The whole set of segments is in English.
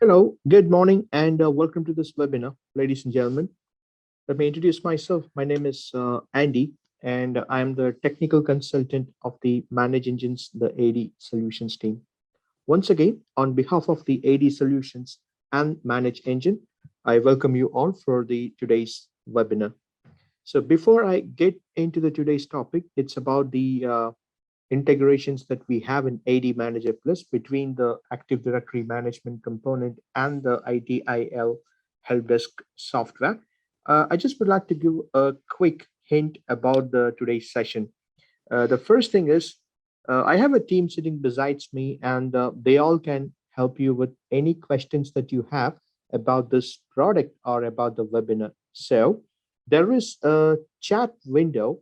Hello, good morning, and welcome to this webinar, ladies and gentlemen. Let me introduce myself. My name is Andy, and I'm the technical consultant of the Manage Engines, the AD Solutions team. Once again, on behalf of the AD Solutions and Manage Engine, I welcome you all for the today's webinar. So before I get into the today's topic, it's about the integrations that we have in ADManager Plus between the Active Directory management component and the ITIL help desk software. I just would like to give a quick hint about the today's session. The first thing is I have a team sitting besides me, and they all can help you with any questions that you have about this product or about the webinar. So there is a chat window.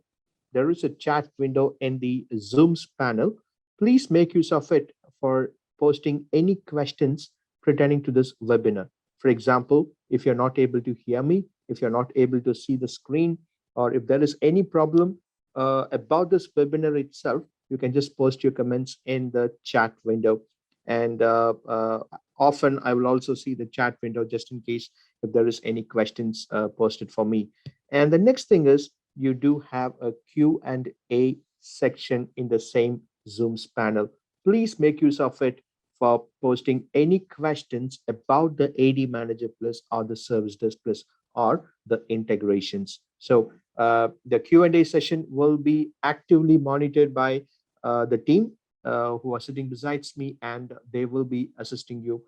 There is a chat window in the Zoom's panel. Please make use of it for posting any questions pertaining to this webinar. For example, if you're not able to hear me, if you're not able to see the screen, or if there is any problem about this webinar itself, you can just post your comments in the chat window. And often I will also see the chat window just in case if there is any questions posted for me. And the next thing is you do have a Q&A section in the same Zoom's panel. Please make use of it for posting any questions about the ADManager Plus or the Service Desk Plus or the integrations. So the Q&A session will be actively monitored by the team who are sitting besides me, and they will be assisting you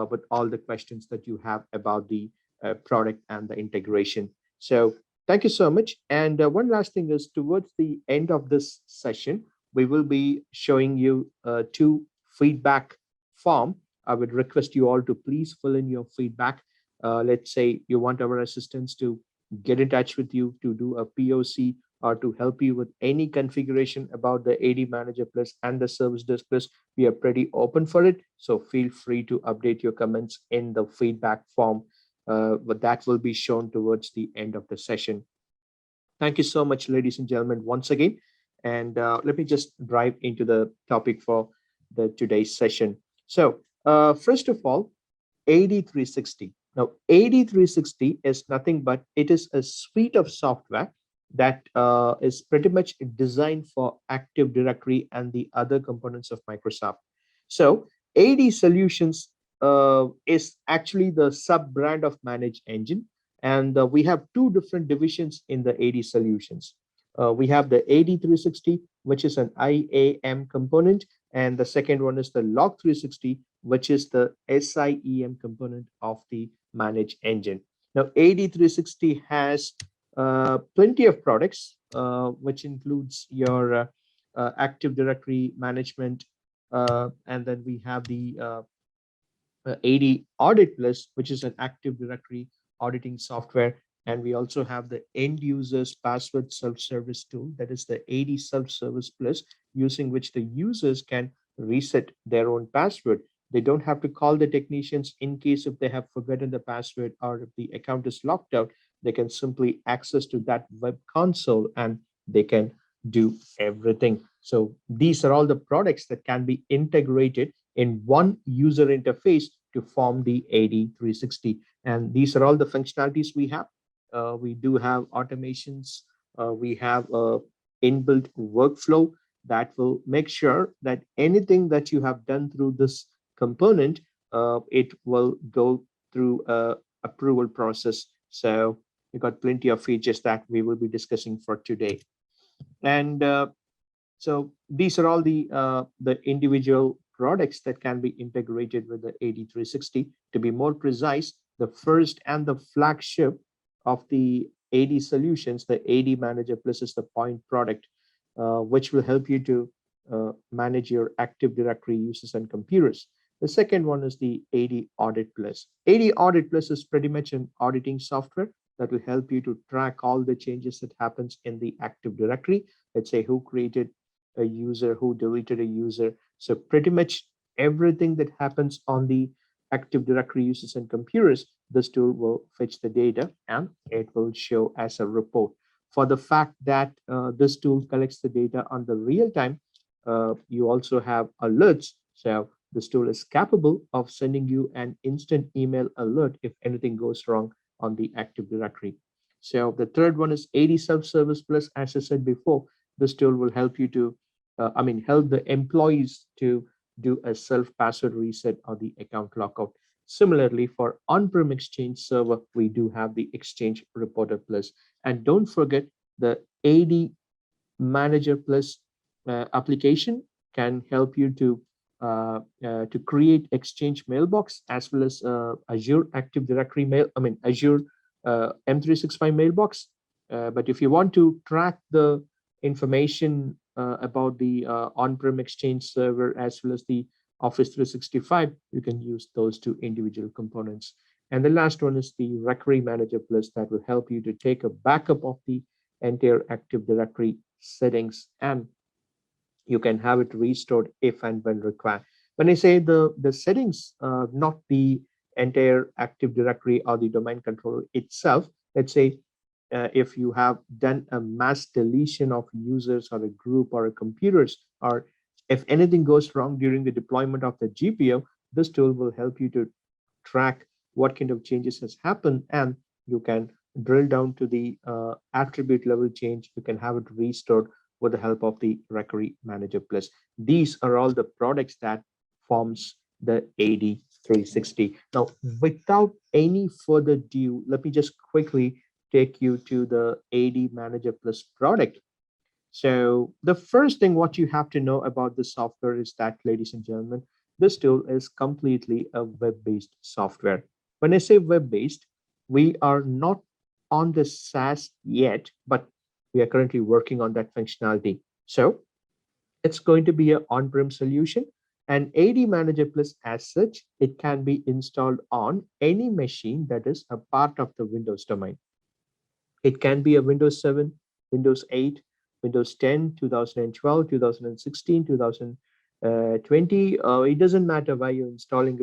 with all the questions that you have about the product and the integration. So thank you so much. And one last thing is towards the end of this session, we will be showing you two feedback form. I would request you all to please fill in your feedback. Let's say you want our assistants to get in touch with you to do a POC or to help you with any configuration about the ADManager Plus and the Service Desk Plus. We are pretty open for it. So feel free to update your comments in the feedback form, but that will be shown towards the end of the session. Thank you so much, ladies and gentlemen, once again. And let me just dive into the topic for the today's session. So first of all, AD360. Now, AD360 is nothing but it is a suite of software that is pretty much designed for Active Directory and the other components of Microsoft. So AD Solutions is actually the sub brand of Manage Engine, and we have two different divisions in the AD Solutions. We have the AD360, which is an IAM component, and the second one is the Log360, which is the SIEM component of the Manage Engine. Now, AD360 has plenty of products, which includes your Active Directory management, and then we have the AD Audit Plus, which is an Active Directory auditing software. And we also have the end users password self-service tool, that is the AD self-service plus, using which the users can reset their own password. They don't have to call the technicians in case if they have forgotten the password or if the account is locked out. They can simply access to that web console and they can do everything. So these are all the products that can be integrated in one user interface to form the AD360. And these are all the functionalities we have. We do have automations. We have a inbuilt workflow that will make sure that anything that you have done through this component, it will go through a approval process. So we got plenty of features that we will be discussing for today. And so these are all the individual products that can be integrated with the AD360. To be more precise, the first and the flagship of the AD solutions, the ADManager Plus is the point product, which will help you to manage your Active Directory users and computers. The second one is the AD Audit Plus. AD Audit Plus is pretty much an auditing software that will help you to track all the changes that happens in the Active Directory. Let's say who created a user, who deleted a user. So pretty much everything that happens on the Active Directory users and computers, this tool will fetch the data and it will show as a report. For the fact that this tool collects the data on the real time, you also have alerts. So This tool is capable of sending you an instant email alert if anything goes wrong on the Active Directory. So the third one is AD Self-Service Plus. As I said before, this tool will help you to, help the employees to do a self-password reset or the account lockout. Similarly, for on-prem Exchange server, we do have the Exchange Reporter Plus. And don't forget the AD Manager Plus application can help you to create Exchange mailbox as well as Azure Active Directory Azure M365 mailbox. But if you want to track the information about the on-prem Exchange server as well as the Office 365, you can use those two individual components. And the last one is the Recovery Manager Plus that will help you to take a backup of the entire Active Directory settings, and you can have it restored if and when required. When I say the settings, not the entire Active Directory or the domain controller itself, let's say if you have done a mass deletion of users or a group or a computers, or if anything goes wrong during the deployment of the GPO, this tool will help you to track what kind of changes has happened, and you can drill down to the attribute level change. You can have it restored with the help of the Recovery Manager Plus. These are all the products that forms the AD 360. Now, without any further ado, let me just quickly take you to the AD Manager Plus product. So the first thing what you have to know about the software is that, ladies and gentlemen, this tool is completely a web-based software. When I say web-based, we are not on the SaaS yet, but we are currently working on that functionality. So it's going to be an on-prem solution, and AD Manager Plus as such, it can be installed on any machine that is a part of the Windows domain. It can be a Windows 7, Windows 8, Windows 10, 2012, 2016, 2020. It doesn't matter where you're installing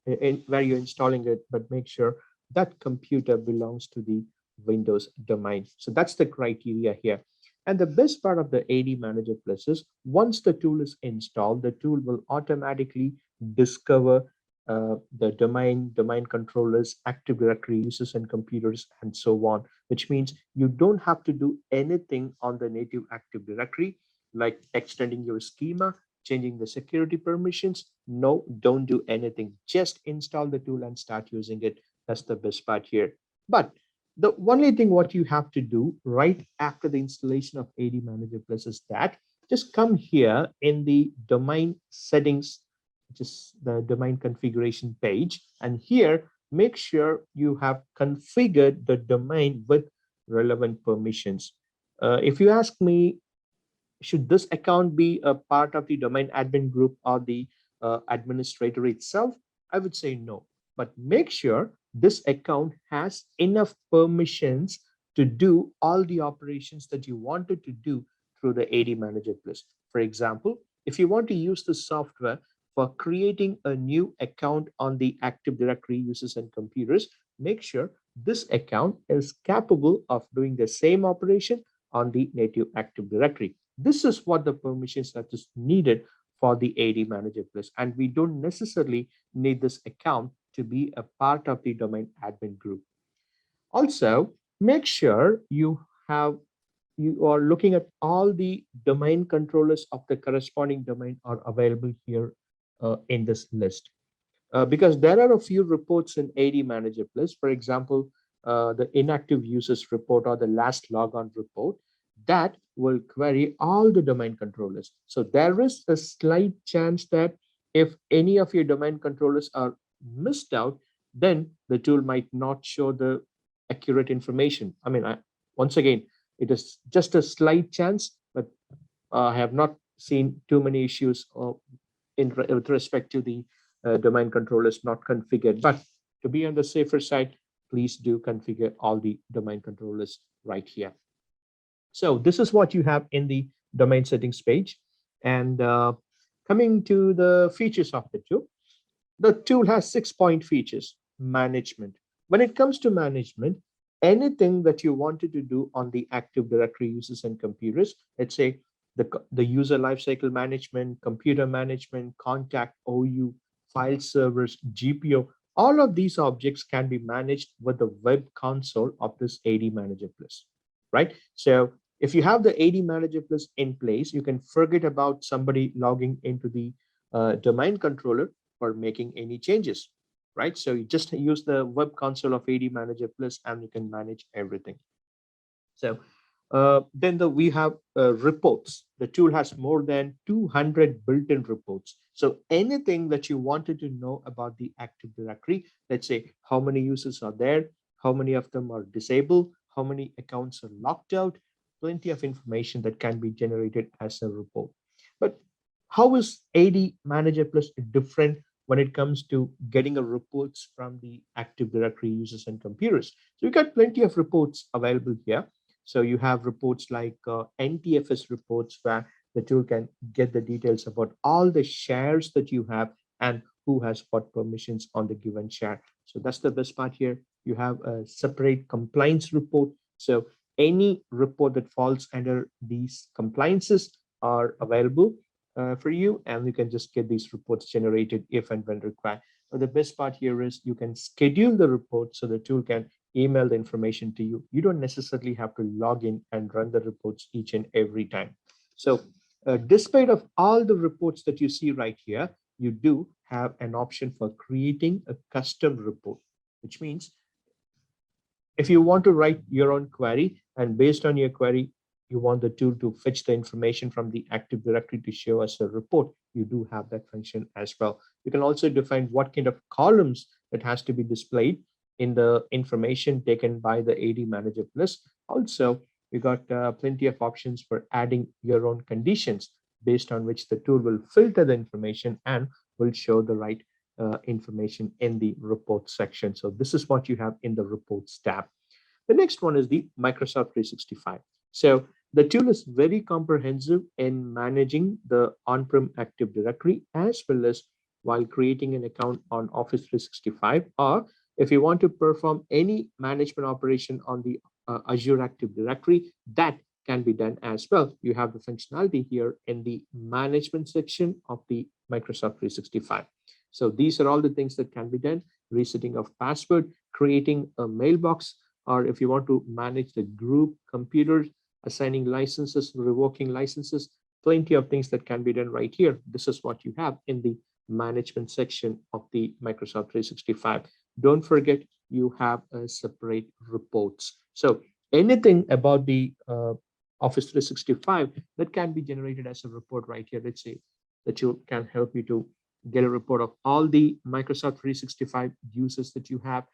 it, but make sure that computer belongs to the Windows domain. So that's the criteria here. And the best part of the AD Manager Plus is once the tool is installed, the tool will automatically discover the domain controllers, Active Directory users and computers, and so on, which means you don't have to do anything on the native Active Directory, like extending your schema, changing the security permissions. No, don't do anything. Just install the tool and start using it. That's the best part here. But the only thing what you have to do right after the installation of AD Manager Plus is that just come here in the domain settings, which is the domain configuration page. And here, make sure you have configured the domain with relevant permissions. If you ask me, should this account be a part of the domain admin group or the administrator itself? I would say no. But make sure this account has enough permissions to do all the operations that you wanted to do through the AD Manager Plus. For example, if you want to use the software for creating a new account on the Active Directory users and computers, make sure this account is capable of doing the same operation on the native Active Directory. This is what the permissions that is needed for the AD Manager Plus. And we don't necessarily need this account to be a part of the domain admin group. Also, make sure you are looking at all the domain controllers of the corresponding domain are available here in this list. Because there are a few reports in AD Manager Plus. For example, the inactive users report or the last logon report that will query all the domain controllers. So there is a slight chance that if any of your domain controllers are missed out, then the tool might not show the accurate information. Once again, it is just a slight chance, but I have not seen too many issues with respect to the domain controllers not configured. But to be on the safer side, please do configure all the domain controllers right here. So this is what you have in the domain settings page. And coming to the features of the tool has 6-point features. Management. When it comes to management, anything that you wanted to do on the Active Directory users and computers, let's say the user lifecycle management, computer management, contact, OU, file servers, GPO. All of these objects can be managed with the web console of this ADManager Plus, right? So if you have the ADManager Plus in place, you can forget about somebody logging into the domain controller for making any changes, right? So you just use the web console of ADManager Plus and you can manage everything. So we have reports. The tool has more than 200 built-in reports. So anything that you wanted to know about the Active Directory, let's say how many users are there, how many of them are disabled, how many accounts are locked out, plenty of information that can be generated as a report. But how is AD Manager Plus different when it comes to getting a reports from the Active Directory users and computers? So you got plenty of reports available here. So you have reports like NTFS reports where the tool can get the details about all the shares that you have and who has what permissions on the given share. So that's the best part here. You have a separate compliance report. So any report that falls under these compliances are available for you, and you can just get these reports generated if and when required. But the best part here is you can schedule the report so the tool can email the information to you. You don't necessarily have to log in and run the reports each and every time. So despite of all the reports that you see right here, you do have an option for creating a custom report, which means if you want to write your own query and based on your query, you want the tool to fetch the information from the Active Directory to show us a report, you do have that function as well. You can also define what kind of columns that has to be displayed in the information taken by the ADManager Plus. Also, we got plenty of options for adding your own conditions based on which the tool will filter the information and will show the right information in the report section. So this is what you have in the reports tab. The next one is the Microsoft 365. So the tool is very comprehensive in managing the on-prem Active Directory as well as while creating an account on Office 365, or if you want to perform any management operation on the Azure Active Directory, that can be done as well. You have the functionality here in the management section of the Microsoft 365. So these are all the things that can be done: resetting of password, creating a mailbox, or if you want to manage the group computers, assigning licenses, revoking licenses, plenty of things that can be done right here. This is what you have in the management section of the Microsoft 365. Don't forget, you have a separate reports. So anything about the Office 365 that can be generated as a report right here. Let's say that you can help you to get a report of all the Microsoft 365 users that you have,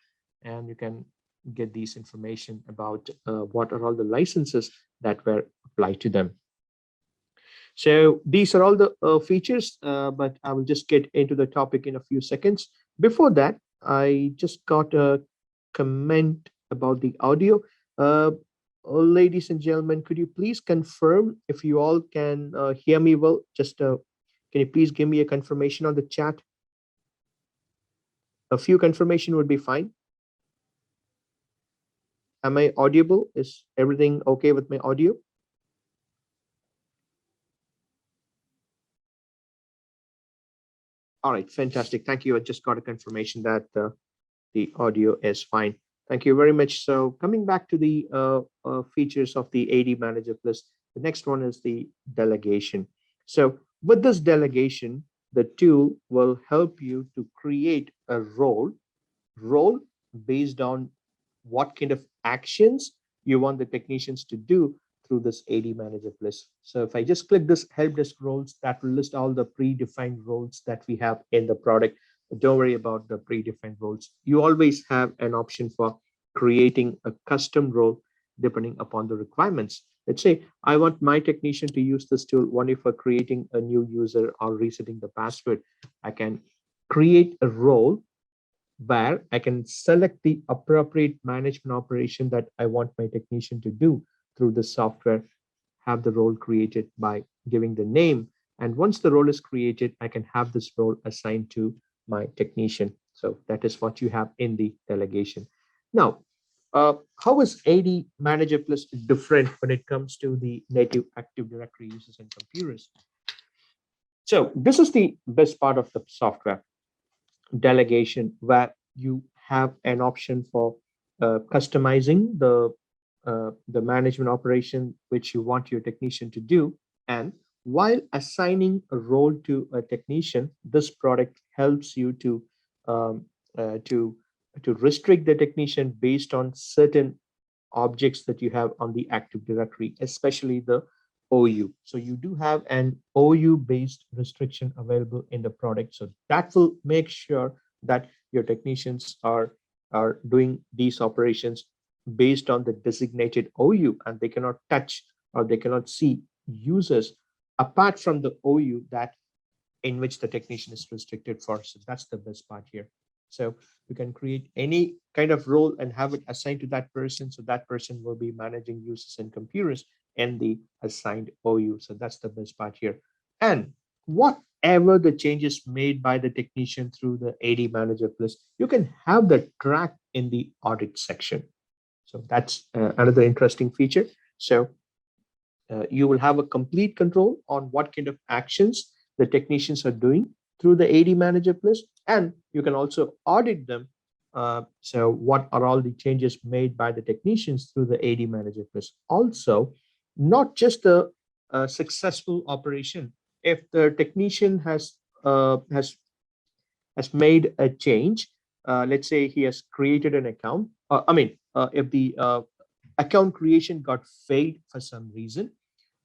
and you can get these information about what are all the licenses that were applied to them. So these are all the features, but I will just get into the topic in a few seconds. Before that, I just got a comment about the audio. Ladies and gentlemen, could you please confirm if you all can hear me well? Just can you please give me a confirmation on the chat? A few confirmation would be fine. Am I audible? Is everything okay with my audio? All right, fantastic. Thank you. I just got a confirmation that the audio is fine. Thank you very much. So coming back to the features of the ADManager Plus, the next one is the delegation. So with this delegation, the tool will help you to create a role based on what kind of actions you want the technicians to do through this ADManager Plus. So if I just click this help desk roles, that will list all the predefined roles that we have in the product. But don't worry about the predefined roles. You always have an option for creating a custom role depending upon the requirements. Let's say I want my technician to use this tool only for creating a new user or resetting the password. I can create a role where I can select the appropriate management operation that I want my technician to do through the software, have the role created by giving the name. And once the role is created, I can have this role assigned to my technician. So that is what you have in the delegation. Now, How is ADManager Plus different when it comes to the native Active Directory users and computers? So this is the best part of the software delegation, where you have an option for customizing the management operation which you want your technician to do. And while assigning a role to a technician, this product helps you um, uh, to to restrict the technician based on certain objects that you have on the Active Directory, especially the OU. So you do have an OU based restriction available in the product. So that will make sure that your technicians are doing these operations based on the designated OU, and they cannot touch or they cannot see users apart from the OU that in which the technician is restricted for. So that's the best part here. So you can create any kind of role and have it assigned to that person. So that person will be managing users and computers and the assigned OU. So that's the best part here. And whatever the changes made by the technician through the ADManager Plus, you can have the track in the audit section. So that's another interesting feature. So you will have a complete control on what kind of actions the technicians are doing through the ADManager Plus, and you can also audit them. So what are all the changes made by the technicians through the ADManager Plus? Also, not just a successful operation. If the technician has made a change, let's say he has created an account. If the account creation got failed for some reason,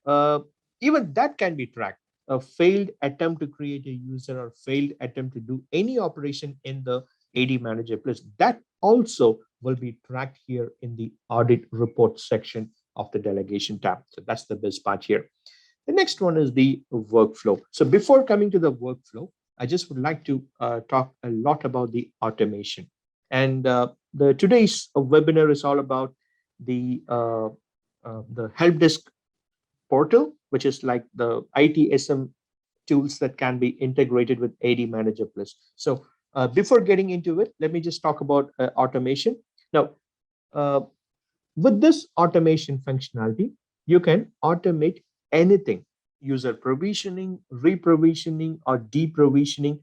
uh, even that can be tracked. A failed attempt to create a user or failed attempt to do any operation in the ADManager Plus, that also will be tracked here in the audit report section of the delegation tab. So that's the best part here. The next one is the workflow. So before coming to the workflow, I just would like to talk a lot about the automation. And the today's webinar is all about the help desk portal, which is like the ITSM tools that can be integrated with ADManager Plus. So before getting into it, let me just talk about automation. Now, uh, with this automation functionality, you can automate anything: user provisioning, reprovisioning, or deprovisioning.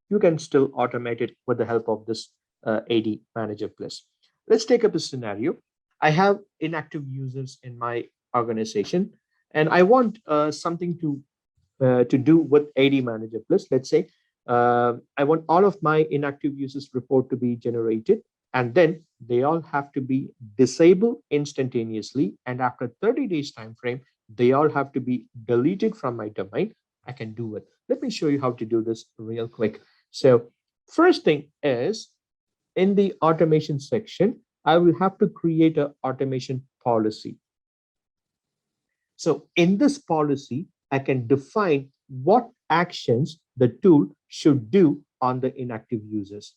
You can still automate it with the help of this ADManager Plus. Let's take up a scenario. I have inactive users in my organization, and I want something to do with ADManager Plus. Let's say I want all of my inactive users report to be generated, and then they all have to be disabled instantaneously. And after 30 days time frame, they all have to be deleted from my domain. I can do it. Let me show you how to do this real quick. So first thing is, in the automation section, I will have to create an automation policy. So in this policy, I can define what actions the tool should do on the inactive users.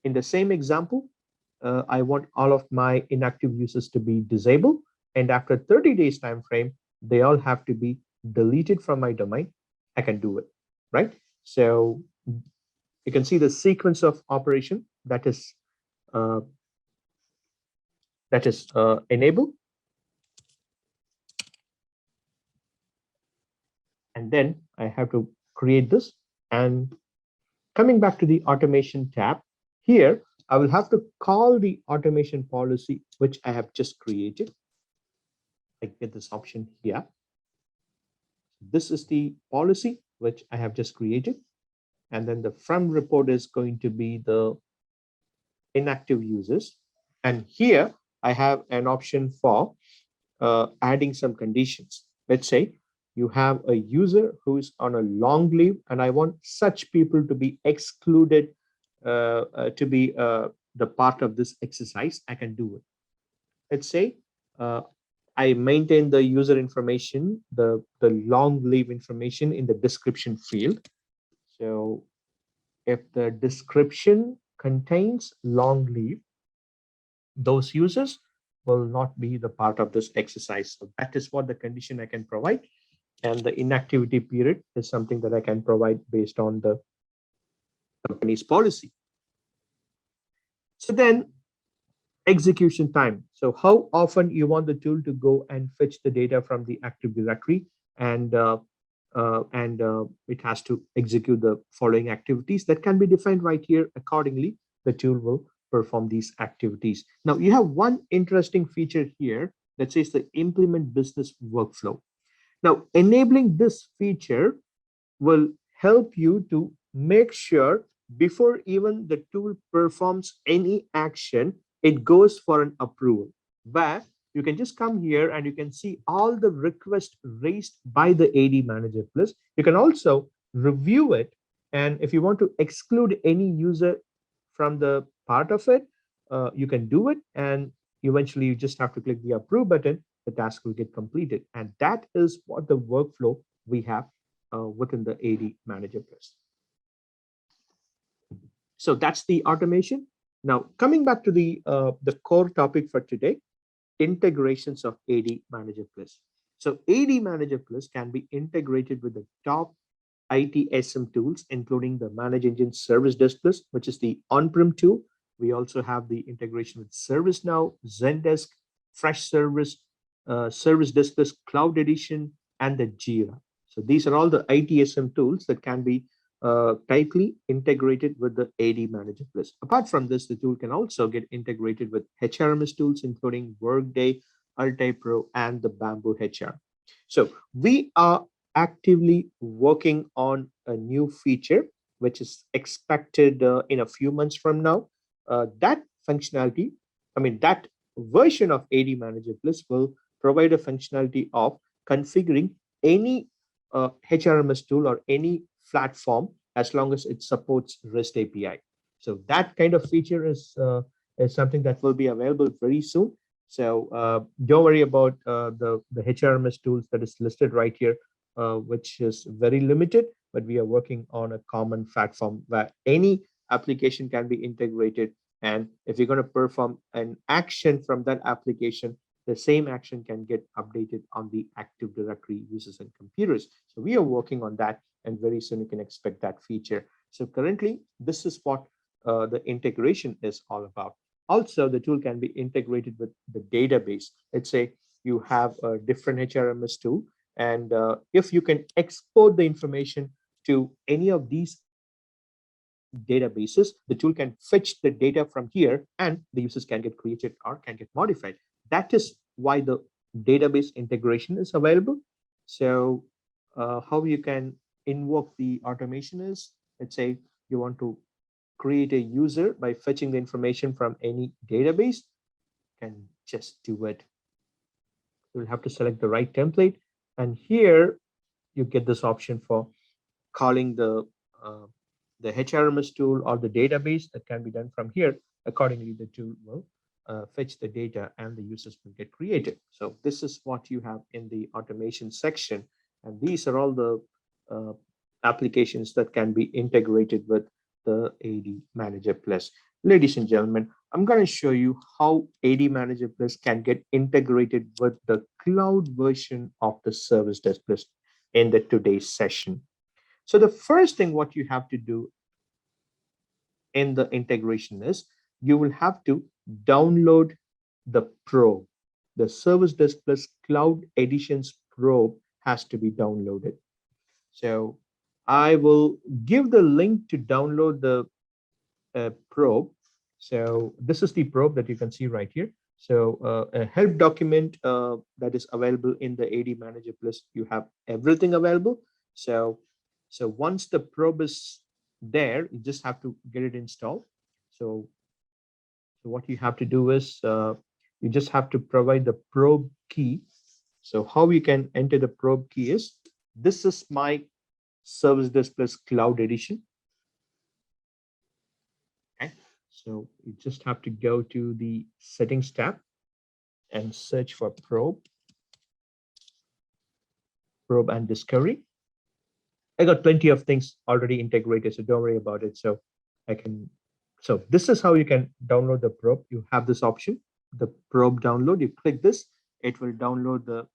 In the same example, I want all of my inactive users to be disabled, and after 30 days time frame, they all have to be deleted from my domain. I can do it, right? So you can see the sequence of operation uh, that is enabled. And then I have to create this. And coming back to the automation tab, here I will have to call the automation policy, which I have just created. I get this option here. This is the policy which I have just created. And then the from report is going to be the inactive users. And here I have an option for adding some conditions. Let's say you have a user who is on a long leave, and I want such people to be excluded to be the part of this exercise. I can do it. Let's say uh, I maintain the user information, the long leave information in the description field. So if the description contains long leave, those users will not be the part of this exercise. So that is what the condition I can provide. And the inactivity period is something that I can provide based on the company's policy. So then execution time. So how often you want the tool to go and fetch the data from the Active Directory, and it has to execute the following activities that can be defined right here. Accordingly, the tool will perform these activities. Now you have one interesting feature here that says the implement business workflow. Now enabling this feature will help you to make sure before even the tool performs any action, it goes for an approval. Where you can just come here and you can see all the requests raised by the ADManager Plus. You can also review it. And if you want to exclude any user from the part of it, you can do it. And eventually you just have to click the approve button. The task will get completed. And that is what the workflow we have within the ADManager Plus. So that's the automation. Now, coming back to the core topic for today, integrations of ADManager Plus. So ADManager Plus can be integrated with the top ITSM tools, including the Manage Engine Service Desk Plus, which is the on-prem tool. We also have the integration with ServiceNow, Zendesk, Fresh Service, Service Desk Plus, Cloud Edition, and the Jira. So these are all the ITSM tools that can be tightly integrated with the ADManager Plus. Apart from this, the tool can also get integrated with HRMS tools, including Workday, Altai-Pro, and the Bamboo HR. So we are actively working on a new feature, which is expected in a few months from now. That functionality, that version of ADManager Plus will provide a functionality of configuring any HRMS tool or any platform as long as it supports REST API. So that kind of feature is something that will be available very soon. So don't worry about the HRMS tools that is listed right here, which is very limited, but we are working on a common platform where any application can be integrated. And if you're going to perform an action from that application, the same action can get updated on the Active Directory users and computers. So we are working on that, and very soon you can expect that feature. So currently, this is what the integration is all about. Also, the tool can be integrated with the database. Let's say you have a different HRMS tool, and if you can export the information to any of these databases, the tool can fetch the data from here, and the users can get created or can get modified. That is why the database integration is available. So how you can invoke the automation is, let's say you want to create a user by fetching the information from any database, you can just do it. You'll have to select the right template, and here you get this option for calling the HRMS tool or the database. That can be done from here. Accordingly, the tool will fetch the data and the users will get created. So this is what you have in the automation section. And these are all the uh, applications that can be integrated with the ADManager Plus. Ladies and gentlemen, I'm going to show you how ADManager Plus can get integrated with the cloud version of the Service Desk Plus in the today's session. So the first thing what you have to do in the integration is you will have to download the probe. The Service Desk Plus Cloud Editions probe has to be downloaded. So I will give the link to download the probe. So this is the probe that you can see right here. So a help document that is available in the ADManager Plus, you have everything available. So once the probe is there, you just have to get it installed. So what you have to do is you just have to provide the probe key. So how you can enter the probe key is, this is my Service Desk Plus Cloud Edition. Okay, so you just have to go to the settings tab and search for probe and discovery. I got plenty of things already integrated, so don't worry about it. So so this is how you can download the probe. You have this option, the probe download. You click this, it will download the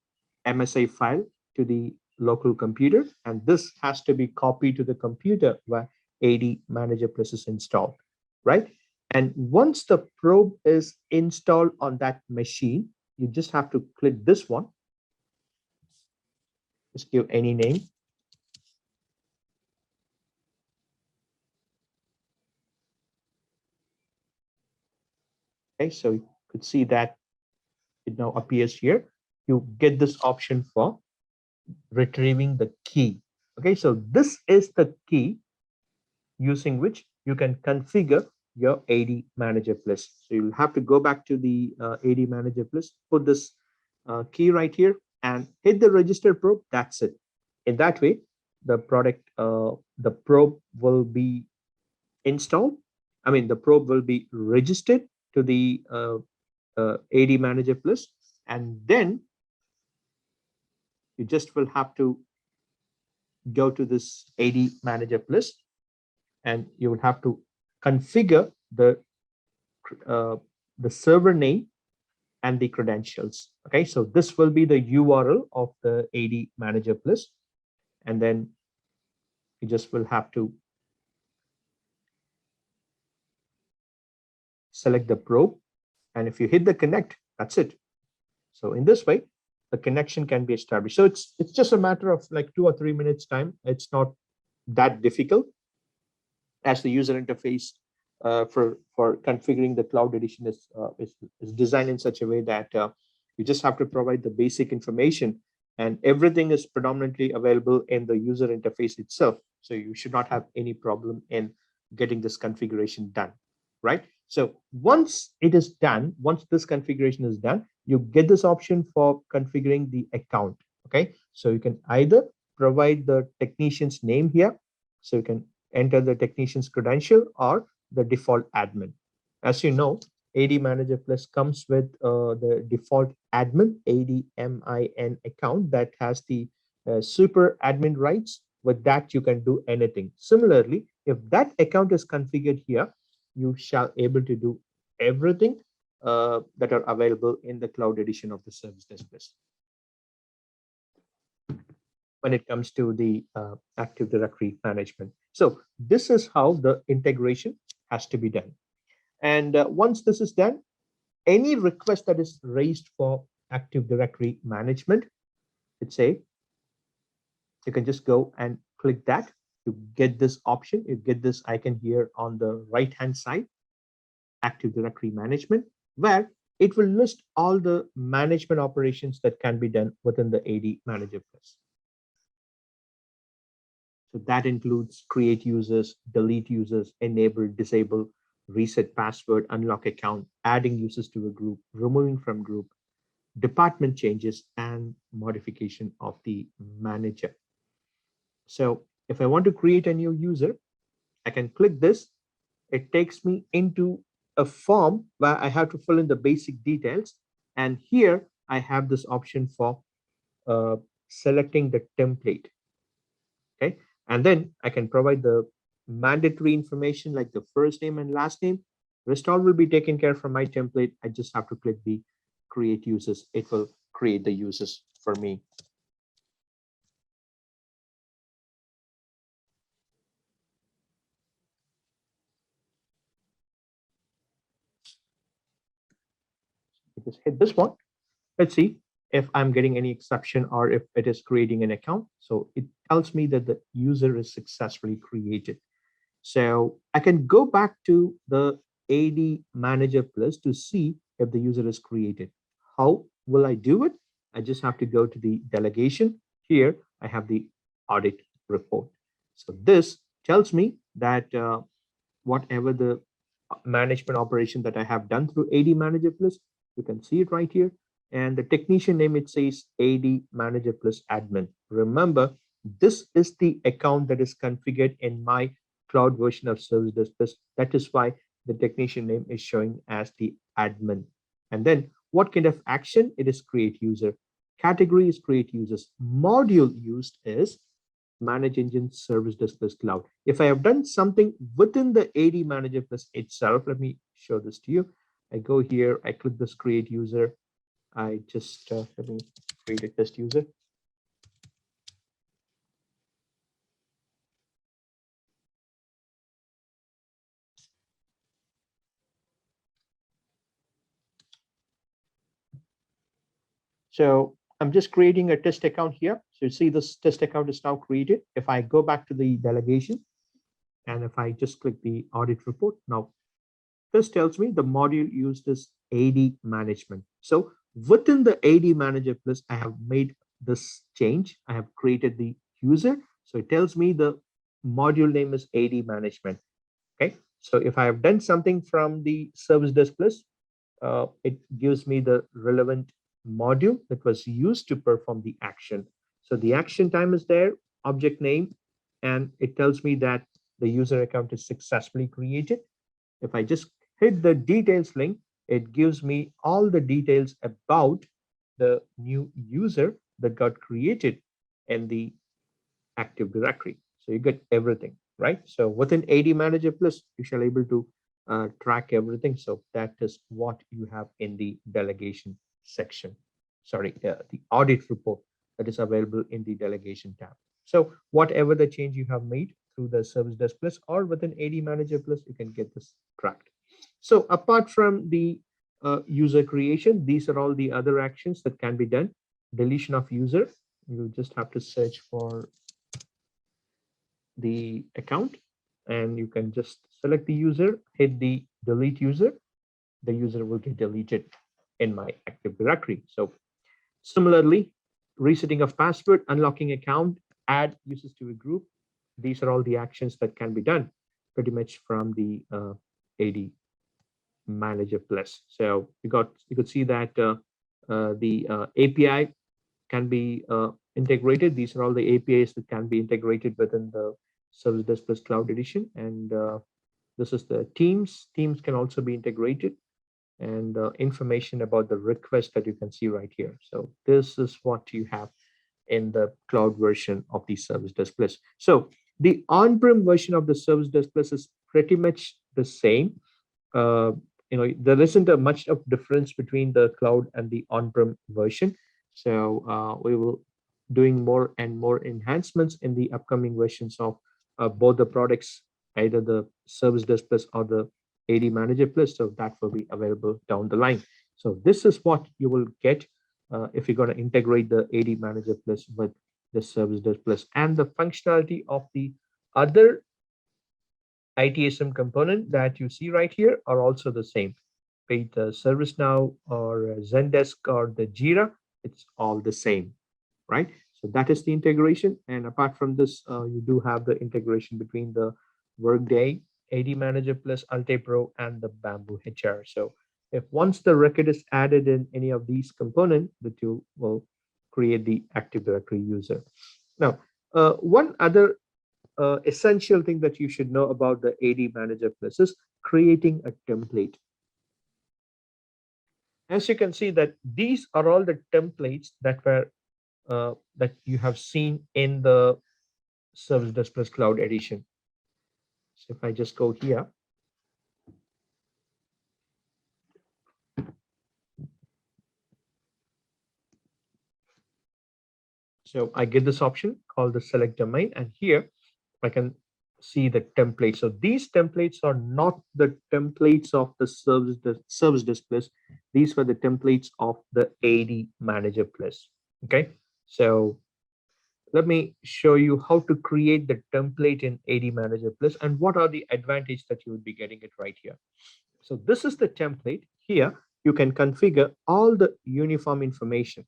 MSI file to the local computer, and this has to be copied to the computer where ADManager Plus is installed, right? And once the probe is installed on that machine, you just have to click this one. Just give any name. Okay, so you could see that it now appears here. You get this option for retrieving the key. Okay, so this is the key using which you can configure your ADManager Plus. So you'll have to go back to the ADManager Plus, put this key right here and hit the register probe. That's it. In that way, the the probe will be installed. I mean, the probe will be registered to the ADManager Plus, and then you just will have to go to this ADManager Plus, and you will have to configure uh, the server name and the credentials. Okay, so this will be the URL of the ADManager Plus, and then you just will have to select the probe, and if you hit the connect, that's it. So in this way, the connection can be established. So it's just a matter of like 2 or 3 minutes time. It's not that difficult, as the user interface for configuring the cloud edition is designed in such a way that you just have to provide the basic information, and everything is predominantly available in the user interface itself. So you should not have any problem in getting this configuration done, right? So once it is done, once this configuration is done, you get this option for configuring the account. Okay, so you can either provide the technician's name here, so you can enter the technician's credential or the default admin. As you know, ADManager Plus comes with the default admin, ADMIN account that has the super admin rights. With that, you can do anything. Similarly, if that account is configured here, you shall able to do everything that are available in the cloud edition of the Service Desk Plus. When it comes to the Active Directory management. So this is how the integration has to be done. And once this is done, any request that is raised for Active Directory management, let's say, you can just go and click that. You get this option, you get this icon here on the right-hand side, Active Directory management, where it will list all the management operations that can be done within the ADManager Plus. So that includes create users, delete users, enable, disable, reset password, unlock account, adding users to a group, removing from group, department changes, and modification of the manager. So if I want to create a new user, I can click this. It takes me into a form where I have to fill in the basic details. And here I have this option for selecting the template. Okay, and then I can provide the mandatory information like the first name and last name. Rest all will be taken care from my template. I just have to click the create users. It will create the users for me. Just hit this one. Let's see if I'm getting any exception or if it is creating an account. So it tells me that the user is successfully created. So I can go back to the ADManager Plus to see if the user is created. How will I do it? I just have to go to the delegation. Here I have the audit report. So this tells me that whatever the management operation that I have done through ADManager Plus, you can see it right here. And the technician name, it says ADManager Plus admin. Remember, this is the account that is configured in my cloud version of Service Desk Plus. That is why the technician name is showing as the admin. And then what kind of action? It is create user. Category is create users. Module used is Manage Engine Service Desk Plus Cloud. If I have done something within the ADManager Plus itself, let me show this to you. I go here, I click this create user. I just let me create a test user. So I'm just creating a test account here. So you see this test account is now created. If I go back to the delegation and if I just click the audit report, now this tells me the module used is AD management. So within the AD Manager Plus, I have made this change. I have created the user. So it tells me the module name is AD management. Okay. So if I have done something from the Service Desk Plus, it gives me the relevant module that was used to perform the action. So the action time is there, object name, and it tells me that the user account is successfully created. If I just hit the details link, it gives me all the details about the new user that got created in the Active Directory. So you get everything, right? So within AD Manager Plus, you shall able to track everything. So that is what you have in the delegation section. Sorry, the audit report that is available in the delegation tab. So whatever the change you have made through the Service Desk Plus or within AD Manager Plus, you can get this tracked. So apart from the user creation, these are all the other actions that can be done. Deletion of user, you just have to search for the account and you can just select the user, hit the delete user, the user will get deleted in my Active Directory. So similarly, resetting of password, unlocking account, add users to a group. These are all the actions that can be done pretty much from the AD Manager Plus. So you could see that the API can be integrated. These are all the APIs that can be integrated within the Service Desk Plus Cloud Edition. And this is the Teams. Teams can also be integrated and information about the request that you can see right here. So this is what you have in the cloud version of the Service Desk Plus. So the on-prem version of the Service Desk Plus is pretty much the same. uh, there isn't a much of difference between the cloud and the on-prem version. So we will doing more and more enhancements in the upcoming versions of both the products, either the Service Desk Plus or the AD Manager Plus. So that will be available down the line. So this is what you will get if you're going to integrate the AD Manager Plus with the Service Desk Plus, and the functionality of the other ITSM component that you see right here are also the same. Be it ServiceNow or Zendesk or the Jira, it's all the same, right? So that is the integration. And apart from this, you do have the integration between the Workday, AD Manager Plus, Alte Pro, and the Bamboo HR. So if once the record is added in any of these components, the tool will create the Active Directory user. Now, one other essential thing that you should know about the AD Manager Plus is creating a template. As you can see that these are all the templates that you have seen in the Service Desk Plus Cloud Edition. So if I just go here, so I get this option called the select domain, and here I can see the template. So these templates are not the templates of the Service Desk Plus. These were the templates of the AD Manager Plus. Okay, so let me show you how to create the template in AD Manager Plus and what are the advantages that you would be getting it right here. So this is the template. Here you can configure all the uniform information,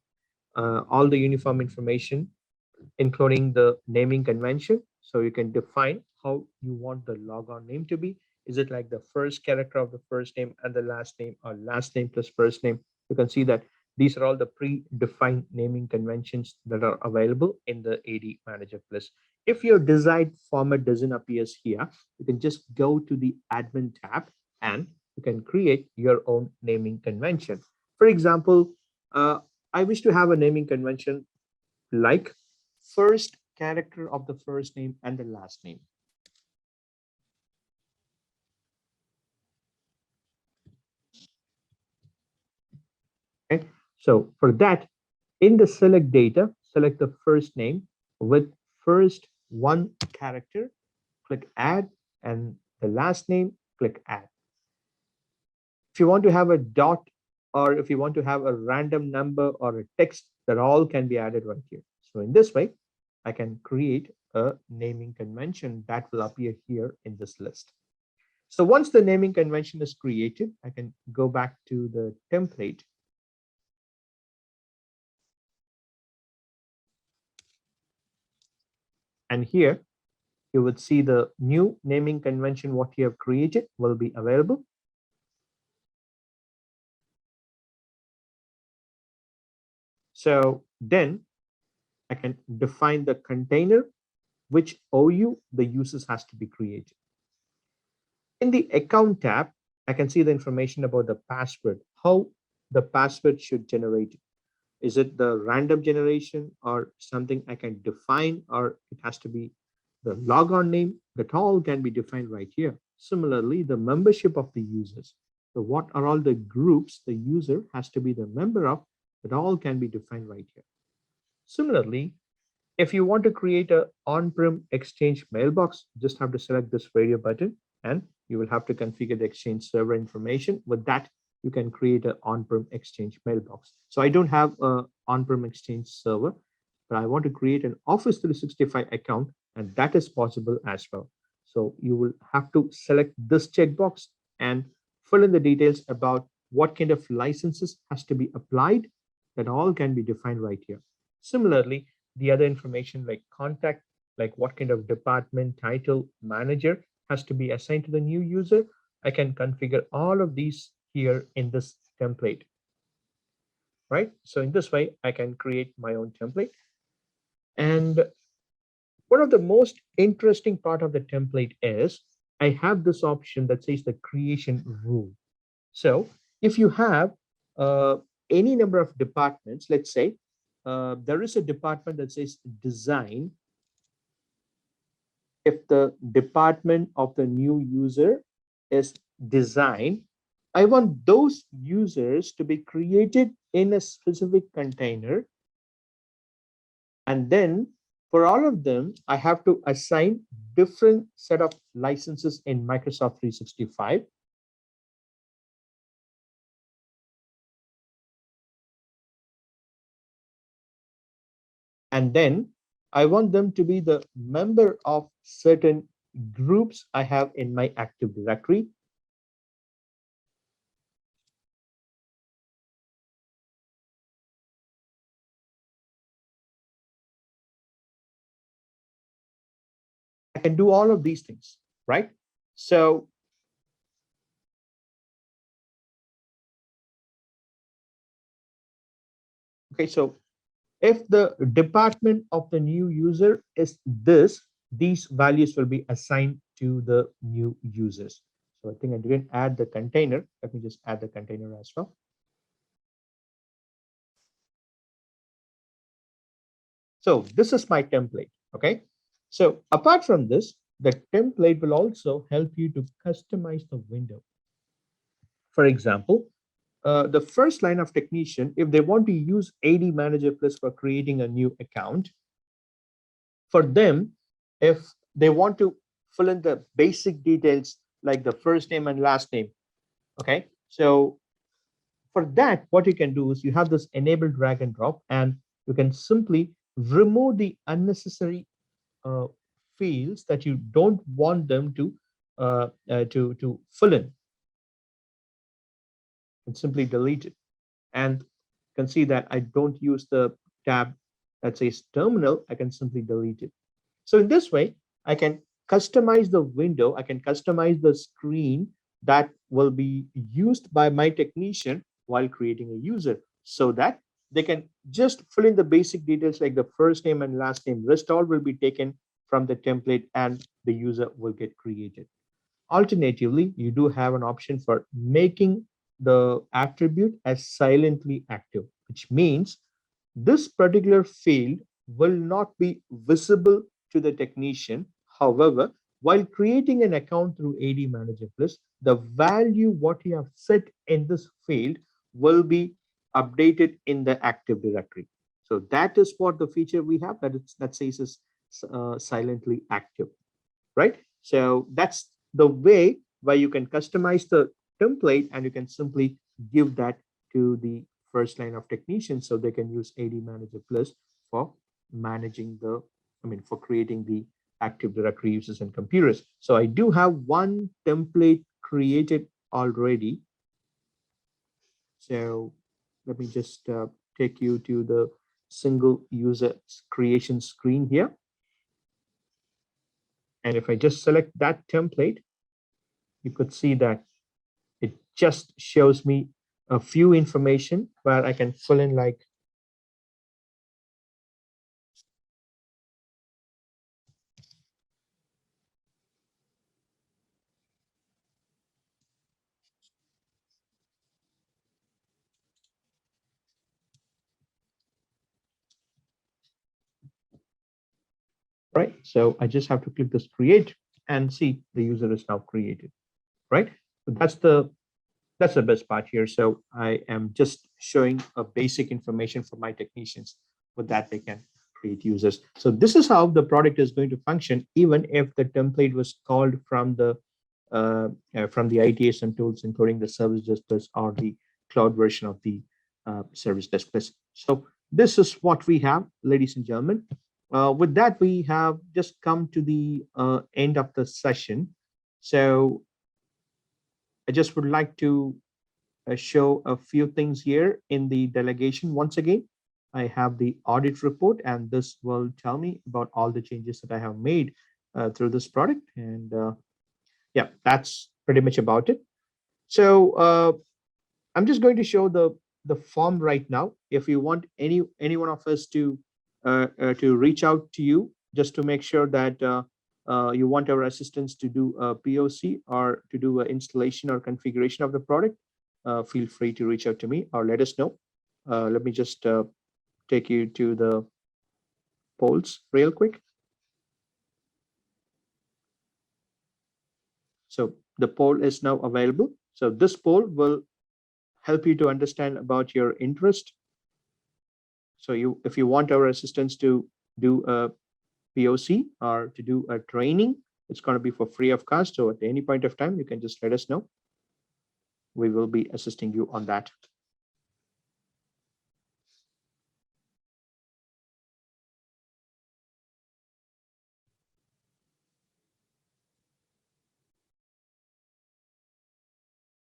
including the naming convention. So you can define how you want the logon name to be. Is it like the first character of the first name and the last name, or last name plus first name? You can see that these are all the predefined naming conventions that are available in the AD Manager Plus. If your desired format doesn't appear here, you can just go to the admin tab and you can create your own naming convention. For example, I wish to have a naming convention like first character of the first name and the last name. Okay, so for that, in the select data, select the first name with first one character, click add, and the last name, click add. If you want to have a dot or if you want to have a random number or a text, that all can be added right here. So in this way, I can create a naming convention that will appear here in this list. So once the naming convention is created, I can go back to the template. And here you would see the new naming convention, what you have created will be available. So then I can define the container which OU the users has to be created. In the account tab, I can see the information about the password, how the password should generate. Is it the random generation or something I can define, or it has to be the logon name? That all can be defined right here. Similarly, the membership of the users. So what are all the groups the user has to be the member of? That all can be defined right here. Similarly, if you want to create a on-prem Exchange mailbox, just have to select this radio button and you will have to configure the Exchange server information. With that, you can create an on-prem Exchange mailbox. So I don't have an on-prem Exchange server, but I want to create an Office 365 account, and that is possible as well. So you will have to select this checkbox and fill in the details about what kind of licenses has to be applied. That all can be defined right here. Similarly, the other information like contact, like what kind of department, title, manager has to be assigned to the new user. I can configure all of these here in this template, right? So in this way, I can create my own template. And one of the most interesting part of the template is I have this option that says the creation rule. So if you have uh, any number of departments, let's say there is a department that says design. If the department of the new user is design, I want those users to be created in a specific container. And then for all of them, I have to assign different set of licenses in Microsoft 365. And then I want them to be the member of certain groups I have in my Active Directory. I can do all of these things, right? So, okay, so if the department of the new user is this, these values will be assigned to the new users. So I think I didn't add the container. Let me just add the container as well. So this is my template, okay? So apart from this, the template will also help you to customize the window. For example, the first line of technician, if they want to use ADManager Plus for creating a new account, for them, if they want to fill in the basic details like the first name and last name, okay? So for that, what you can do is you have this enable drag and drop, and you can simply remove the unnecessary uh, fields that you don't want them to fill in, and simply delete it. And you can see that I don't use the tab that says terminal. I can simply delete it. So in this way, I can customize the window. I can customize the screen that will be used by my technician while creating a user, so that they can just fill in the basic details like the first name and last name. Rest all will be taken from the template and the user will get created. Alternatively, you do have an option for making the attribute as silently active, which means this particular field will not be visible to the technician. However, while creating an account through ADManager Plus, the value what you have set in this field will be updated in the Active Directory. So that is what the feature we have, that says is silently active, right? So that's the way where you can customize the template and you can simply give that to the first line of technicians so they can use ADManager Plus for managing for creating the Active Directory users and computers. So I do have one template created already. So let me just take you to the single user creation screen here. And if I just select that template, you could see that it just shows me a few information where I can fill in like right. So I just have to click this create and see the user is now created, right? So that's the best part here. So I am just showing a basic information for my technicians. With that, they can create users. So this is how the product is going to function, even if the template was called from the ITSM tools, including the Service Desk Plus or the cloud version of the Service Desk Plus. So this is what we have, ladies and gentlemen. With that, we have just come to the end of the session. So I just would like to show a few things here in the delegation. Once again, I have the audit report, and this will tell me about all the changes that I have made through this product. And yeah, that's pretty much about it. So I'm just going to show the form right now. If you want any one of us to reach out to you, just to make sure that you want our assistance to do a POC or to do an installation or configuration of the product, feel free to reach out to me or let us know. Let me just take you to the polls real quick. So the poll is now available. So this poll will help you to understand about your interest. So if you want our assistance to do a POC or to do a training, it's going to be for free of cost. So at any point of time, you can just let us know. We will be assisting you on that.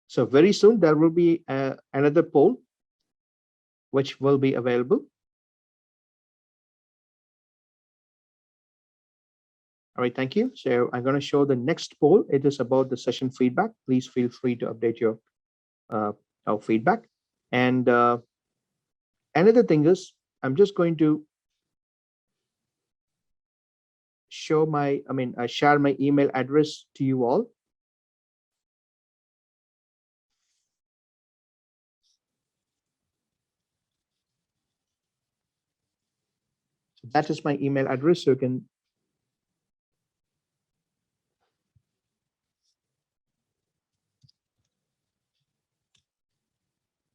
So very soon there will be another poll which will be available. All right, thank you. So I'm going to show the next poll. It is about the session feedback. Please feel free to update your our feedback. And another thing is, I'm just going to show share my email address to you all. So that is my email address. So you can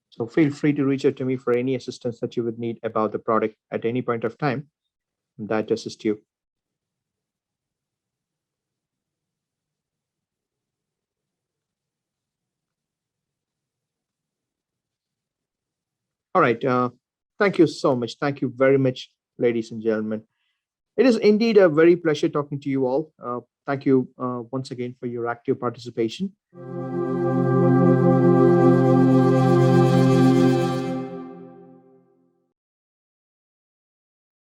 So feel free to reach out to me for any assistance that you would need about the product at any point of time that assist you. All right. Thank you so much. Thank you very much, ladies and gentlemen. It is indeed a very pleasure talking to you all. Thank you once again for your active participation.